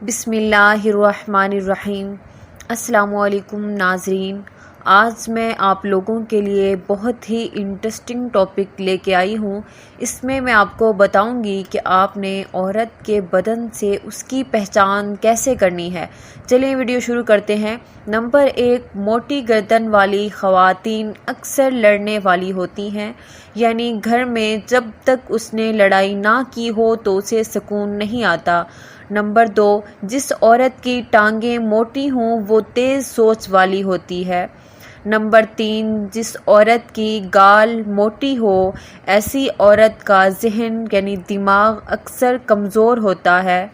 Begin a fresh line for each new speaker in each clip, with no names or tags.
بسم اللہ الرحمن الرحیم۔ السلام علیکم ناظرین، آج میں آپ لوگوں کے لیے بہت ہی انٹرسٹنگ ٹاپک لے کے آئی ہوں۔ اس میں آپ کو بتاؤں گی کہ آپ نے عورت کے بدن سے اس کی پہچان کیسے کرنی ہے۔ چلیں ویڈیو شروع کرتے ہیں۔ نمبر 1، موٹی گردن والی خواتین اکثر لڑنے والی ہوتی ہیں، یعنی گھر میں جب تک اس نے لڑائی نہ کی ہو تو اسے سکون نہیں آتا۔ نمبر 2، جس عورت کی ٹانگیں موٹی ہوں وہ تیز سوچ والی ہوتی ہے۔ نمبر 3، جس عورت کی گال موٹی ہو ایسی عورت کا ذہن یعنی دماغ اکثر کمزور ہوتا ہے۔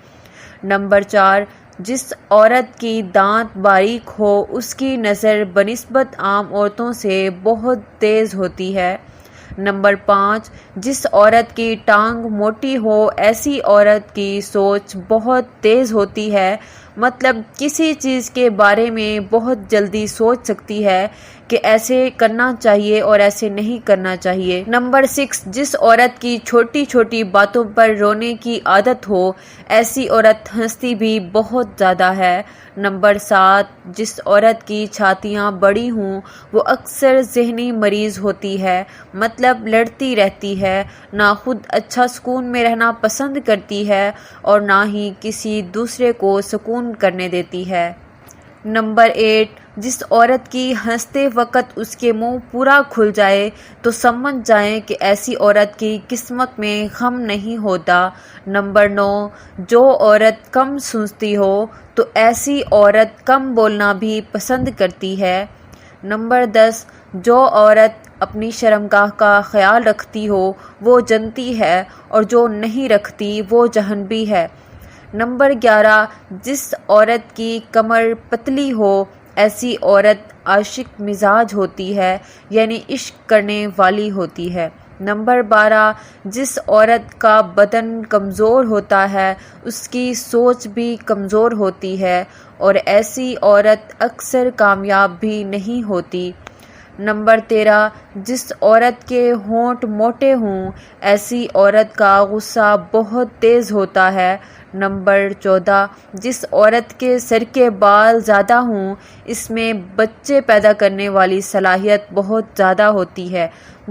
نمبر 4، جس عورت کی دانت باریک ہو اس کی نظر بنسبت عام عورتوں سے بہت تیز ہوتی ہے۔ نمبر 5، جس عورت کی ٹانگ موٹی ہو ایسی عورت کی سوچ بہت تیز ہوتی ہے، مطلب کسی چیز کے بارے میں بہت جلدی سوچ سکتی ہے کہ ایسے کرنا چاہیے اور ایسے نہیں کرنا چاہیے۔ نمبر 6، جس عورت کی چھوٹی چھوٹی باتوں پر رونے کی عادت ہو ایسی عورت ہنستی بھی بہت زیادہ ہے۔ نمبر 7، جس عورت کی چھاتیاں بڑی ہوں وہ اکثر ذہنی مریض ہوتی ہے، مطلب لڑتی رہتی ہے، نہ خود اچھا سکون میں رہنا پسند کرتی ہے اور نہ ہی کسی دوسرے کو سکون کرنے دیتی ہے۔ نمبر 8، جس عورت کی ہنستے وقت اس کے منہ پورا کھل جائے تو سمجھ جائیں کہ ایسی عورت کی قسمت میں غم نہیں ہوتا۔ نمبر 9، جو عورت کم سوچتی ہو تو ایسی عورت کم بولنا بھی پسند کرتی ہے۔ نمبر 10، جو عورت اپنی شرمگاہ کا خیال رکھتی ہو وہ جنتی ہے اور جو نہیں رکھتی وہ جہنمی ہے۔ نمبر 11، جس عورت کی کمر پتلی ہو ایسی عورت عاشق مزاج ہوتی ہے، یعنی عشق کرنے والی ہوتی ہے۔ نمبر 12، جس عورت کا بدن کمزور ہوتا ہے اس کی سوچ بھی کمزور ہوتی ہے اور ایسی عورت اکثر کامیاب بھی نہیں ہوتی۔ نمبر 13، جس عورت کے ہونٹ موٹے ہوں ایسی عورت کا غصہ بہت تیز ہوتا ہے۔ نمبر 14، جس عورت کے سر کے بال زیادہ ہوں اس میں بچے پیدا کرنے والی صلاحیت بہت زیادہ ہوتی ہے۔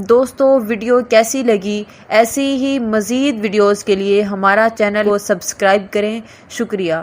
دوستو، ویڈیو کیسی لگی؟ ایسی ہی مزید ویڈیوز کے لیے ہمارا چینل کو سبسکرائب کریں۔ شکریہ۔